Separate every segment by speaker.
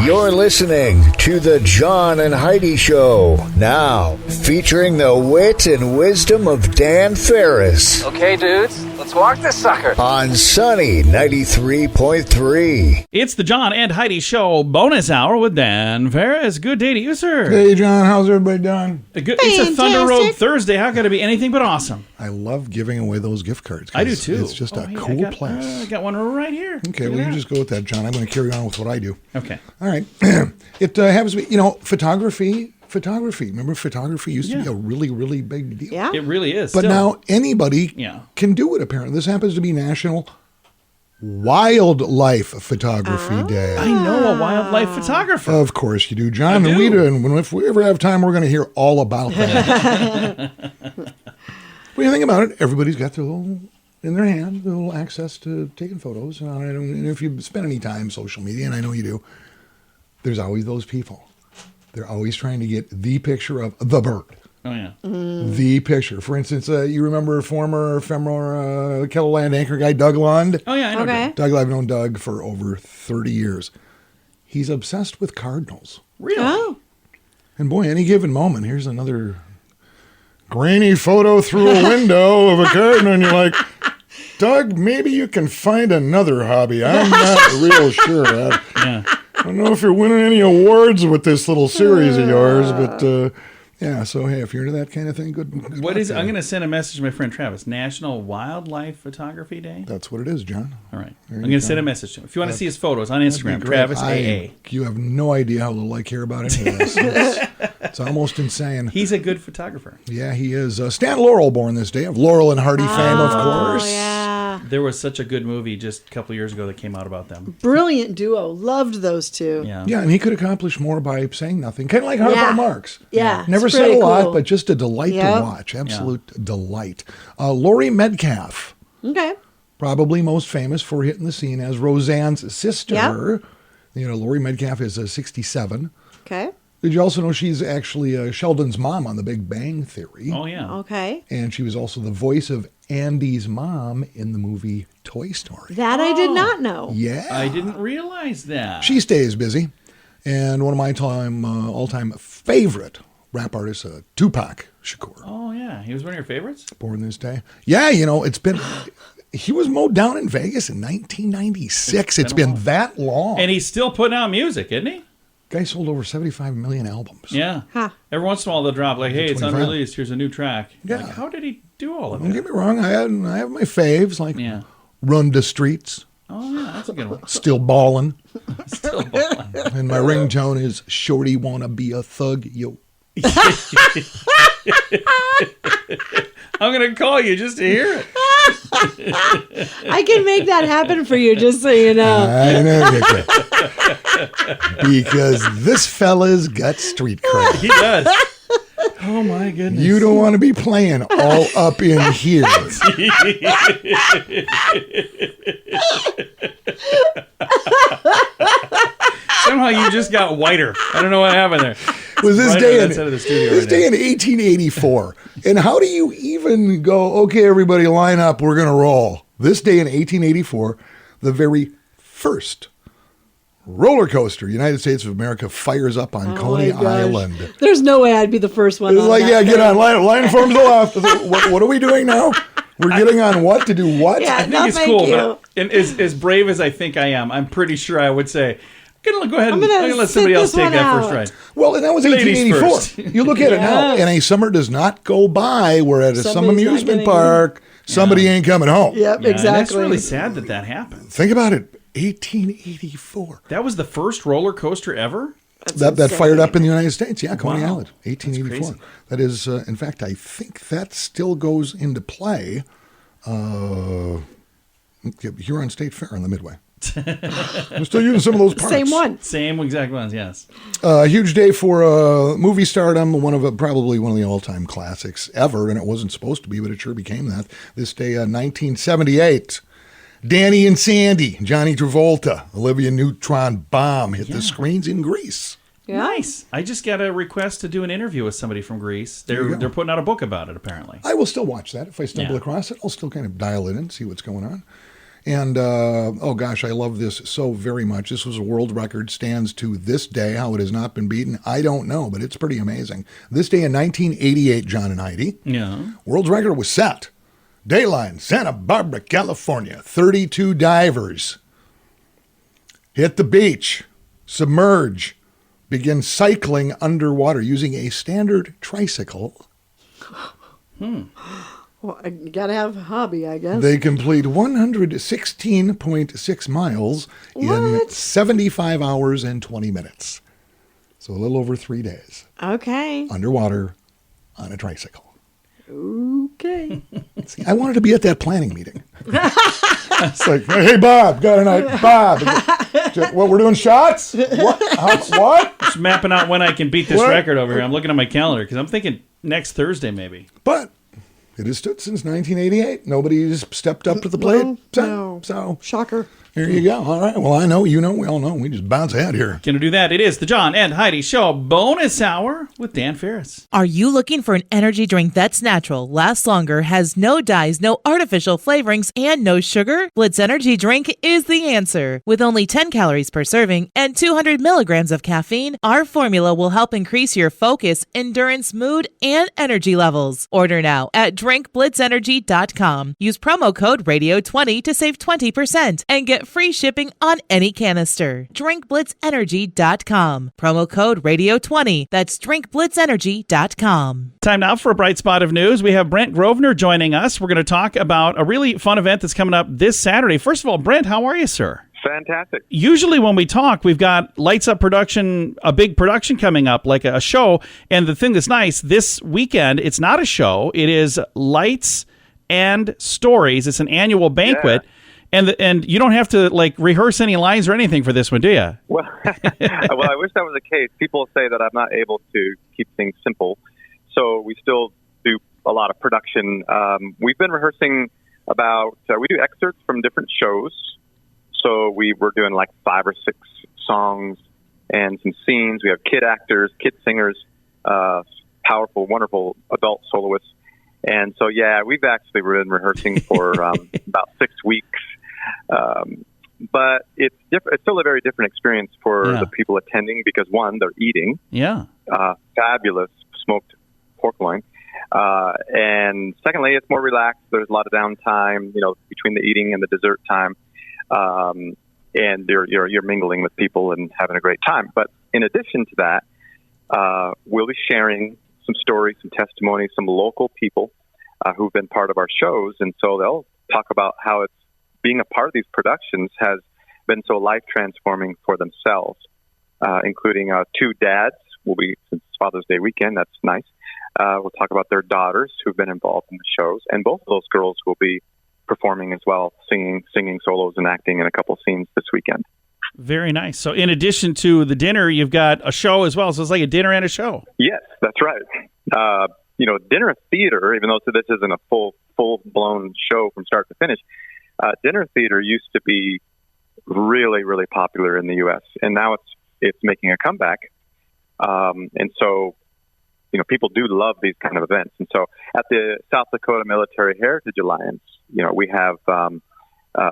Speaker 1: You're listening to the John and Heidi Show, now featuring the wit and wisdom of Dan Ferris.
Speaker 2: Okay, dudes, let's walk this sucker.
Speaker 1: On Sunny 93.3.
Speaker 3: It's the John and Heidi Show bonus hour with Dan Ferris. Good day to you, sir.
Speaker 4: Hey, John. How's everybody doing?
Speaker 3: It's a Thunder Road Thursday. How could it be anything but awesome?
Speaker 4: I love giving away those gift cards.
Speaker 3: I do, too.
Speaker 4: It's just a
Speaker 3: hey,
Speaker 4: cool place.
Speaker 3: I got one right here.
Speaker 4: Okay, well, you just go with that, John. I'm going to carry on with what I do.
Speaker 3: Okay.
Speaker 4: All right. It happens to be, photography. Remember, photography used to be a really, really big deal.
Speaker 5: Yeah.
Speaker 3: It really is.
Speaker 4: But
Speaker 3: still.
Speaker 4: now anybody can do it, apparently. This happens to be National Wildlife Photography Day.
Speaker 3: I know a wildlife photographer.
Speaker 4: Of course you do, John.
Speaker 3: I
Speaker 4: And
Speaker 3: do.
Speaker 4: we do. And if we ever have time, we're going to hear all about that. When you think about it, everybody's got their little, in their hand, their little access to taking photos. And if you spend any time social media, and I know you do, there's always those people. They're always trying to get the picture of the bird.
Speaker 3: Oh, yeah.
Speaker 4: The picture. For instance, you remember former Kettleland anchor guy, Doug Lund?
Speaker 3: Oh, yeah, I know.
Speaker 5: Okay.
Speaker 4: Doug, I've known Doug for over 30 years. He's obsessed with cardinals.
Speaker 3: Really?
Speaker 5: Oh.
Speaker 4: And boy, any given moment, here's another grainy photo through a window of a cardinal, and you're like, Doug, maybe you can find another hobby. I'm not real sure. I don't know if you're winning any awards with this little series of yours, but yeah, so hey, if you're into that kind of thing, good.
Speaker 3: What is? I'm going to send a message to my friend Travis. National Wildlife Photography Day.
Speaker 4: That's what it is, John.
Speaker 3: All right. I'm going to send a message to him. If you want to see his photos on Instagram, Travis AA.
Speaker 4: You have no idea how little I care about any of this. It's almost insane.
Speaker 3: He's a good photographer.
Speaker 4: Yeah, he is. Stan Laurel born this day, of Laurel and Hardy fame, of course.
Speaker 5: Oh, yeah.
Speaker 3: There was such a good movie just a couple of years ago that came out about them.
Speaker 5: Brilliant duo. Loved those two.
Speaker 3: Yeah.
Speaker 4: Yeah, and he could accomplish more by saying nothing. Kind of like Harpo Marx.
Speaker 5: Yeah.
Speaker 4: Never
Speaker 5: it's
Speaker 4: said a
Speaker 5: pretty
Speaker 4: lot,
Speaker 5: cool.
Speaker 4: but just a delight to watch. Absolute delight. Laurie Metcalf,
Speaker 5: Okay.
Speaker 4: probably most famous for hitting the scene as Roseanne's sister.
Speaker 5: Yep.
Speaker 4: Laurie Metcalf is 67.
Speaker 5: Okay.
Speaker 4: Did you also know she's actually Sheldon's mom on The Big Bang Theory?
Speaker 3: Oh, yeah.
Speaker 5: Okay.
Speaker 4: And she was also the voice of Andy's mom in the movie Toy Story.
Speaker 5: That I did not know.
Speaker 4: Yeah.
Speaker 3: I didn't realize that.
Speaker 4: She stays busy. And one of my all-time favorite rap artists, Tupac Shakur.
Speaker 3: Oh, yeah. He was one of your favorites?
Speaker 4: Born this day. Yeah, it's been... He was mowed down in Vegas in 1996. It's been that long.
Speaker 3: And he's still putting out music, isn't he?
Speaker 4: Guy sold over 75 million albums.
Speaker 3: Yeah.
Speaker 5: Huh.
Speaker 3: Every once in a while they'll drop like, hey, it's
Speaker 4: 25.
Speaker 3: unreleased. Here's a new track.
Speaker 4: Yeah.
Speaker 3: Like, how did he do all of
Speaker 4: Don't
Speaker 3: that?
Speaker 4: get me wrong. I have my faves, like Run the Streets,
Speaker 3: Oh, yeah. That's a good one.
Speaker 4: Still Ballin'.
Speaker 3: Still balling.
Speaker 4: And my ringtone is Shorty Wanna Be a Thug, Yo.
Speaker 3: I'm going to call you just to hear it.
Speaker 5: I can make that happen for you, just so you know.
Speaker 4: I know. Because this fella's got street cred.
Speaker 3: He does. Oh, my goodness.
Speaker 4: You don't want to be playing all up in here.
Speaker 3: Somehow you just got whiter. I don't know what happened there.
Speaker 4: Was this
Speaker 3: Right
Speaker 4: day
Speaker 3: on
Speaker 4: in
Speaker 3: that side of the studio
Speaker 4: this
Speaker 3: right
Speaker 4: day
Speaker 3: now.
Speaker 4: in 1884? And how do you even go? Okay, everybody, line up. We're gonna roll. This day in 1884, the very first roller coaster United States of America fires up on Coney
Speaker 5: my gosh.
Speaker 4: Island.
Speaker 5: There's no way I'd be the first one.
Speaker 4: It's
Speaker 5: on
Speaker 4: like,
Speaker 5: that
Speaker 4: yeah, get
Speaker 5: thing.
Speaker 4: on line form to the left. What are we doing now? We're getting on what to do what?
Speaker 5: Yeah.
Speaker 3: I think
Speaker 5: No,
Speaker 3: it's
Speaker 5: thank
Speaker 3: cool,
Speaker 5: you.
Speaker 3: but and as brave as I think I am, I'm pretty sure I would say, go ahead and
Speaker 5: I'm gonna
Speaker 3: let
Speaker 5: sit
Speaker 3: somebody else
Speaker 5: this
Speaker 3: take
Speaker 5: one
Speaker 3: that
Speaker 5: out.
Speaker 3: first ride.
Speaker 4: Well, and that was
Speaker 3: Ladies
Speaker 4: 1884.
Speaker 3: first.
Speaker 4: You look at it now,
Speaker 5: Yes.
Speaker 4: and a summer does not go by where at some
Speaker 5: Somebody's not
Speaker 4: amusement
Speaker 5: getting-
Speaker 4: park, somebody ain't coming home.
Speaker 5: Yep,
Speaker 3: Yeah,
Speaker 5: exactly.
Speaker 3: And that's really sad that happened.
Speaker 4: Think about it. 1884.
Speaker 3: That was the first roller coaster ever?
Speaker 4: That fired up in the United States. Yeah, Coney
Speaker 3: Wow.
Speaker 4: Island, 1884.
Speaker 3: That's crazy.
Speaker 4: That is, in fact, I think that still goes into play here on State Fair in the Midway. We're still using some of those parts.
Speaker 5: Same one.
Speaker 3: Same exact ones, yes.
Speaker 4: A huge day for movie stardom, probably one of the all-time classics ever, and it wasn't supposed to be, but it sure became that. This day, 1978, Danny and Sandy, Johnny Travolta, Olivia Newton-Bomb hit the screens in Greece.
Speaker 5: Yeah.
Speaker 3: Nice. I just got a request to do an interview with somebody from Greece.
Speaker 4: you go.
Speaker 3: They're putting out a book about it, apparently.
Speaker 4: I will still watch that. If I stumble
Speaker 3: Yeah.
Speaker 4: across it, I'll still kind of dial it in, see what's going on. And, oh gosh, I love this so very much. This was a world record, stands to this day. How it has not been beaten, I don't know, but it's pretty amazing. This day in 1988, John and Heidi, world record was set. Dayline, Santa Barbara, California, 32 divers hit the beach, submerge, begin cycling underwater using a standard tricycle.
Speaker 5: Well, you got to have a hobby, I guess.
Speaker 4: They complete 116.6 miles in 75 hours and 20 minutes. So a little over 3 days.
Speaker 5: Okay.
Speaker 4: Underwater on a tricycle.
Speaker 5: Okay.
Speaker 4: See, I wanted to be at that planning meeting. It's like, hey, Bob, got a night. Bob. What, we're doing shots? What? What?
Speaker 3: Just mapping out when I can beat this record over here. I'm looking at my calendar because I'm thinking next Thursday maybe.
Speaker 4: But it has stood since 1988. Nobody's stepped up to the plate.
Speaker 5: No.
Speaker 4: So
Speaker 5: Shocker.
Speaker 4: here you go. All right. Well, I know, you know, we all know. We just bounce ahead here.
Speaker 3: Gonna do that. It is the John and Heidi Show bonus hour with Dan Ferris.
Speaker 6: Are you looking for an energy drink that's natural, lasts longer, has no dyes, no artificial flavorings, and no sugar? Blitz Energy Drink is the answer. With only 10 calories per serving and 200 milligrams of caffeine, our formula will help increase your focus, endurance, mood, and energy levels. Order now at drinkblitzenergy.com. Use promo code RADIO20 to save 20% and get free shipping on any canister. drinkblitzenergy.com. Promo code RADIO20. That's drinkblitzenergy.com.
Speaker 3: Time now for a bright spot of news. We have Brent Grosvenor joining us. We're going to talk about a really fun event that's coming up this Saturday. First of all, Brent, how are you, sir?
Speaker 7: Fantastic.
Speaker 3: Usually when we talk, we've got Lights Up production, a big production coming up, like a show. And the thing that's nice, this weekend, it's not a show. It is Lights and Stories. It's an annual banquet. Yeah. And you don't have to like rehearse any lines or anything for this one, do you?
Speaker 7: Well, well, I wish that was the case. People say that I'm not able to keep things simple, so we still do a lot of production. We've been rehearsing we do excerpts from different shows. So we're doing like 5 or 6 songs and some scenes. We have kid actors, kid singers, powerful, wonderful adult soloists. And so, yeah, we've actually been rehearsing for about 6 weeks. But it's different. It's still a very different experience for the people attending because, one, they're eating fabulous smoked pork loin. And secondly, it's more relaxed. There's a lot of downtime, between the eating and the dessert time. And you're mingling with people and having a great time. But in addition to that, we'll be sharing some stories, some testimonies, some local people who've been part of our shows. And so they'll talk about how it's being a part of these productions has been so life-transforming for themselves, including 2 dads. Since Father's Day weekend, that's nice. We'll talk about their daughters who've been involved in the shows. And both of those girls will be performing as well, singing solos and acting in a couple scenes this weekend.
Speaker 3: Very nice. So in addition to the dinner, you've got a show as well. So it's like a dinner and a show. Yes,
Speaker 7: that's right. Dinner theater, even though this isn't a full-blown show from start to finish, dinner theater used to be really, really popular in the U.S., and now it's making a comeback. And so, people do love these kind of events. And so at the South Dakota Military Heritage Alliance, we have a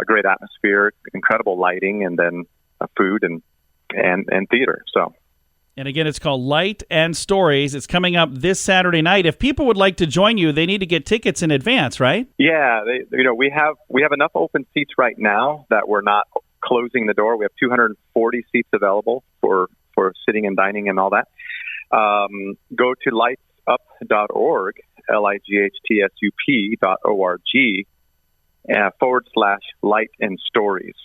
Speaker 7: great atmosphere, incredible lighting, and then food and theater. So.
Speaker 3: And again, it's called Light and Stories. It's coming up this Saturday night. If people would like to join you, they need to get tickets in advance, right?
Speaker 7: Yeah, we have enough open seats right now that we're not closing the door. We have 240 seats available for sitting and dining and all that. Go to lightsup.org, lightsup.org, /light and stories.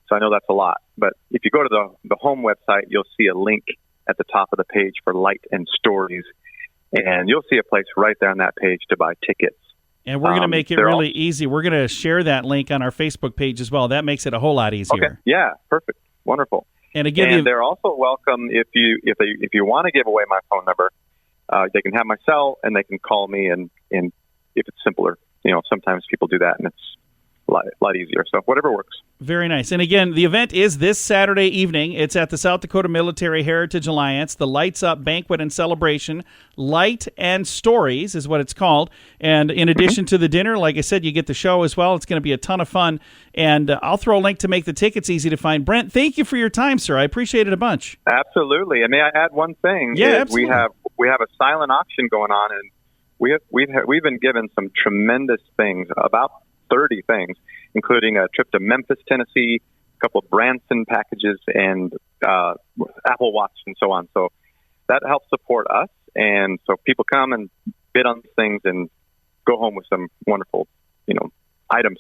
Speaker 7: So I know that's a lot, but if you go to the home website, you'll see a link at the top of the page for Light and Stories, and you'll see a place right there on that page to buy tickets.
Speaker 3: And we're going to make it really easy. We're going to share that link on our Facebook page as well. That makes it a whole lot easier.
Speaker 7: Okay. Yeah, perfect. Wonderful.
Speaker 3: And again,
Speaker 7: they're also welcome if you want to give away my phone number, they can have my cell and they can call me. And if it's simpler, sometimes people do that and it's a lot easier. So whatever works.
Speaker 3: Very nice. And again, the event is this Saturday evening. It's at the South Dakota Military Heritage Alliance. The Lights Up Banquet and Celebration. Light and Stories is what it's called. And in addition to the dinner, like I said, you get the show as well. It's going to be a ton of fun. And I'll throw a link to make the tickets easy to find. Brent, thank you for your time, sir. I appreciate it a bunch.
Speaker 7: Absolutely. And may I add one thing?
Speaker 3: Yeah, absolutely.
Speaker 7: We have a silent auction going on, and we've been given some tremendous things, about 30 things, including a trip to Memphis, Tennessee, a couple of Branson packages, and Apple Watch and so on. So that helps support us. And so people come and bid on things and go home with some wonderful, items.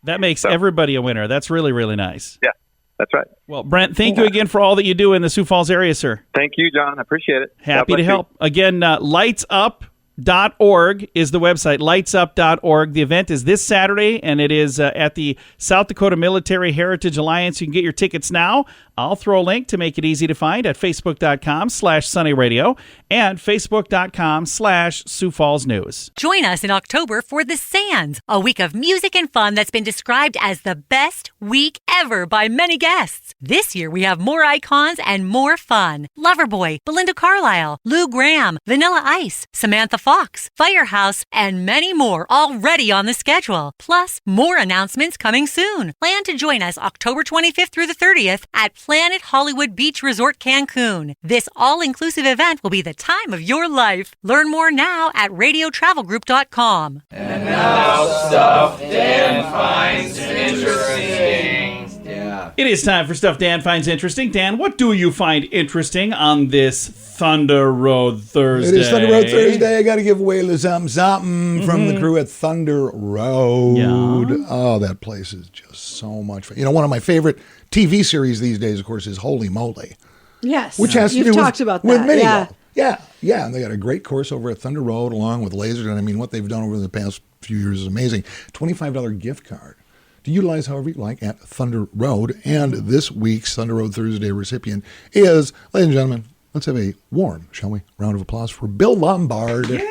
Speaker 3: That makes everybody a winner. That's really, really nice.
Speaker 7: Yeah, that's right.
Speaker 3: Well, Brent, thank you again for all that you do in the Sioux Falls area, sir.
Speaker 7: Thank you, John. I appreciate it.
Speaker 3: Happy to help. Again, lightsup.org is the website, lightsup.org. The event is this Saturday, and it is at the South Dakota Military Heritage Alliance. You can get your tickets now. I'll throw a link to make it easy to find at facebook.com/sunnyradio and facebook.com/Sioux Falls News.
Speaker 8: Join us in October for The Sands, a week of music and fun that's been described as the best week ever by many guests. This year we have more icons and more fun. Loverboy, Belinda Carlisle, Lou Gramm, Vanilla Ice, Samantha Fox, Firehouse, and many more already on the schedule. Plus, more announcements coming soon. Plan to join us October 25th through the 30th at Planet Hollywood Beach Resort Cancun. This all-inclusive event will be the time of your life. Learn more now at radiotravelgroup.com.
Speaker 2: And now stuff Dan finds interesting. Yeah.
Speaker 3: It is time for Stuff Dan Finds Interesting. Dan, what do you find interesting on this Thunder Road Thursday?
Speaker 4: It is Thunder Road Thursday. I got to give away a little something from the crew at Thunder Road.
Speaker 3: Yeah.
Speaker 4: Oh, that place is just so much fun. One of my favorite TV series these days, of course, is Holy Moly.
Speaker 5: Yes.
Speaker 4: Which has to
Speaker 5: You've
Speaker 4: do
Speaker 5: talked about that.
Speaker 4: with mini
Speaker 5: yeah.
Speaker 4: golf. Yeah. And they got a great course over at Thunder Road along with lasers. And I mean, what they've done over the past few years is amazing. $25 gift card to utilize however you like at Thunder Road. And this week's Thunder Road Thursday recipient is, ladies and gentlemen, let's have a warm, shall we, round of applause for Bill Lombard.
Speaker 5: Yeah.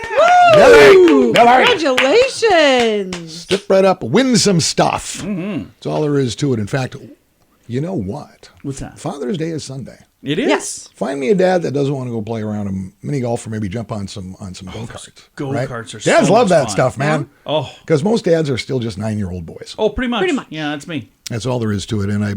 Speaker 4: Billy!
Speaker 5: Congratulations!
Speaker 4: Step right up, win some stuff. That's all there is to it. In fact, you know what?
Speaker 3: What's that?
Speaker 4: Father's Day is Sunday.
Speaker 3: It is?
Speaker 5: Yes.
Speaker 4: Find me a dad that doesn't want to go play around a mini golf or maybe jump on some go-karts.
Speaker 3: Go-karts are
Speaker 4: Dads
Speaker 3: so
Speaker 4: love
Speaker 3: much
Speaker 4: that
Speaker 3: fun.
Speaker 4: stuff, man.
Speaker 3: Oh.
Speaker 4: Because most dads are still just 9-year-old boys.
Speaker 3: Oh, pretty much.
Speaker 5: Pretty much.
Speaker 3: Yeah, that's me.
Speaker 4: That's all there is to it. And I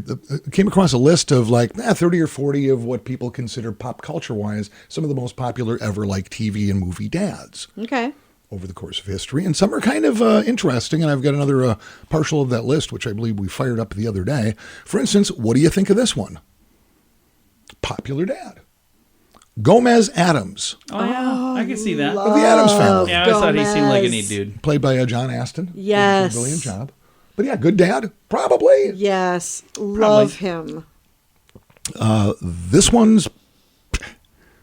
Speaker 4: came across a list of 30 or 40 of what people consider pop culture-wise some of the most popular ever TV and movie dads.
Speaker 5: Okay.
Speaker 4: Over the course of history. And some are kind of interesting, and I've got another partial of that list, which I believe we fired up the other day. For instance, what do you think of this one? Popular dad. Gomez Addams.
Speaker 3: Oh, yeah. I can see that.
Speaker 4: Of the Addams family.
Speaker 3: Yeah, I always thought he seemed like a neat dude.
Speaker 4: Played by John Astin.
Speaker 5: Yes.
Speaker 4: Did a brilliant job. But yeah, good dad. Probably.
Speaker 5: Yes. Love him.
Speaker 4: This one's,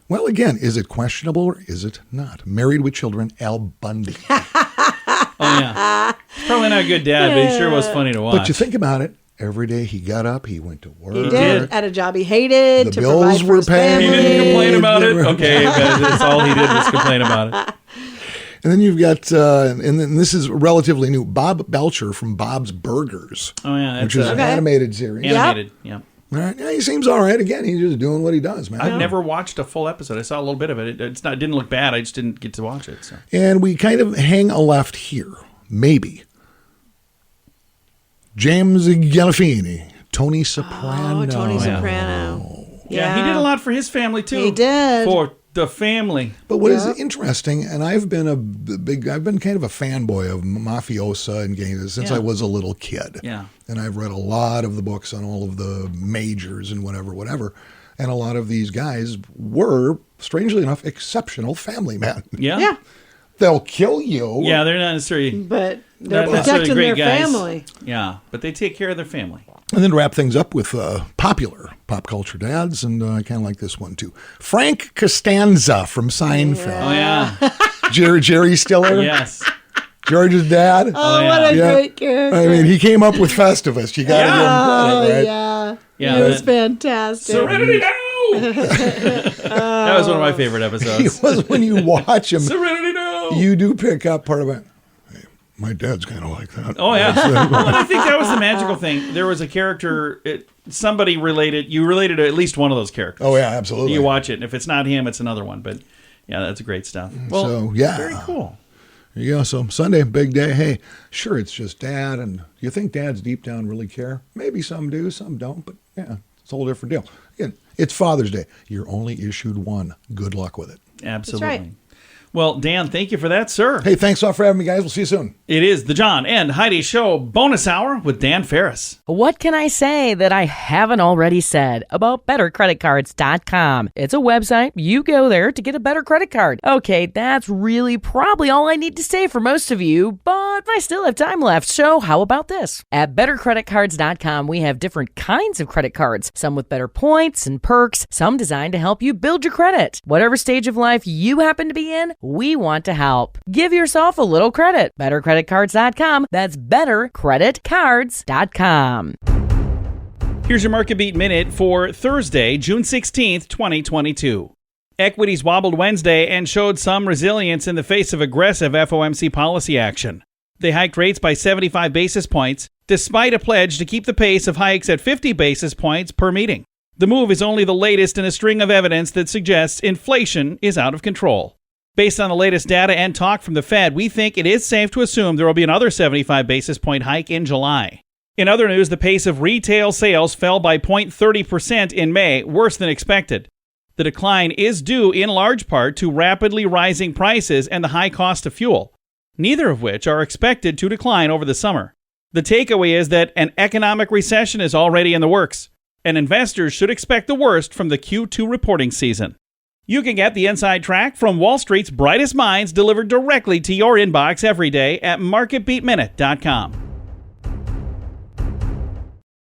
Speaker 4: well, again, is it questionable or is it not? Married with Children, Al Bundy.
Speaker 3: Oh, yeah. He's probably not a good dad, but he sure was funny to watch.
Speaker 4: But you think about it. Every day he got up, he went to work.
Speaker 5: He did. At a job he hated.
Speaker 4: The
Speaker 5: to
Speaker 4: bills
Speaker 5: provide for
Speaker 4: were
Speaker 5: his
Speaker 4: paid.
Speaker 3: He
Speaker 5: family.
Speaker 3: didn't complain about it? Okay, that's all he did was complain about it.
Speaker 4: And then you've got, and then this is relatively new, Bob Belcher from Bob's Burgers.
Speaker 3: Oh, yeah.
Speaker 4: Which is an animated series.
Speaker 3: Animated, yeah.
Speaker 4: All right. Yeah, he seems all right. Again, he's just doing what he does, man.
Speaker 3: I've never watched a full episode. I saw a little bit of it. It didn't look bad. I just didn't get to watch it. So.
Speaker 4: And we kind of hang a left here. Maybe. James Gandolfini. Tony Soprano.
Speaker 5: Oh, Tony Soprano.
Speaker 3: Yeah, he did a lot for his family, too.
Speaker 5: He did.
Speaker 3: For the family.
Speaker 4: But what is interesting, and I've been kind of a fanboy of mafiosa and gangs since I was a little kid.
Speaker 3: Yeah.
Speaker 4: And I've read a lot of the books on all of the majors and whatever. And a lot of these guys were, strangely enough, exceptional family men.
Speaker 3: Yeah.
Speaker 5: Yeah.
Speaker 4: They'll kill you.
Speaker 3: Yeah, they're not necessarily...
Speaker 5: But they're
Speaker 3: not necessarily
Speaker 5: protecting their
Speaker 3: great guys.
Speaker 5: family.
Speaker 3: Yeah, but they take care of their family.
Speaker 4: And then to wrap things up with popular pop culture dads, and I kind of like this one too. Frank Costanza from Seinfeld.
Speaker 3: Oh, yeah.
Speaker 4: Jerry Stiller.
Speaker 3: Yes.
Speaker 4: George's dad.
Speaker 5: Oh, what a great character.
Speaker 4: I mean, he came up with Festivus. You got to give him credit, right?
Speaker 5: Yeah. It was fantastic.
Speaker 3: Serenity now! That was one of my favorite episodes.
Speaker 4: He was, when you watch him,
Speaker 3: Serenity now!
Speaker 4: you do pick up part of it. My dad's kind of like that.
Speaker 3: Oh, yeah. Well, I think that was the magical thing. There was a character, somebody related to at least one of those characters.
Speaker 4: Oh, yeah, absolutely.
Speaker 3: You watch it, and if it's not him, it's another one. But, yeah, that's great stuff. Well,
Speaker 4: so, yeah.
Speaker 3: Very cool.
Speaker 4: There you go. So, Sunday, big day. Hey, sure, it's just Dad, and you think dads deep down really care? Maybe some do, some don't, but, yeah, it's a whole different deal. Again, it's Father's Day. You're only issued one. Good luck with it.
Speaker 3: Absolutely.
Speaker 5: That's right.
Speaker 3: Well, Dan, thank you for that, sir.
Speaker 4: Hey, thanks a lot for having me, guys. We'll see you soon.
Speaker 3: It is the John and Heidi Show Bonus Hour with Dan Ferris.
Speaker 9: What can I say that I haven't already said about BetterCreditCards.com? It's a website. You go there to get a better credit card. Okay, that's really probably all I need to say for most of you, but I still have time left, so how about this? At BetterCreditCards.com, we have different kinds of credit cards, some with better points and perks, some designed to help you build your credit. Whatever stage of life you happen to be in, we want to help. Give yourself a little credit. BetterCreditCards.com. That's BetterCreditCards.com.
Speaker 3: Here's your Marketbeat Minute for Thursday, June 16th, 2022. Equities wobbled Wednesday and showed some resilience in the face of aggressive FOMC policy action. They hiked rates by 75 basis points, despite a pledge to keep the pace of hikes at 50 basis points per meeting. The move is only the latest in a string of evidence that suggests inflation is out of control. Based on the latest data and talk from the Fed, we think it is safe to assume there will be another 75 basis point hike in July. In other news, the pace of retail sales fell by 0.30% in May, worse than expected. The decline is due in large part to rapidly rising prices and the high cost of fuel, neither of which are expected to decline over the summer. The takeaway is that an economic recession is already in the works, and investors should expect the worst from the Q2 reporting season. You can get the inside track from Wall Street's brightest minds delivered directly to your inbox every day at MarketbeatMinute.com.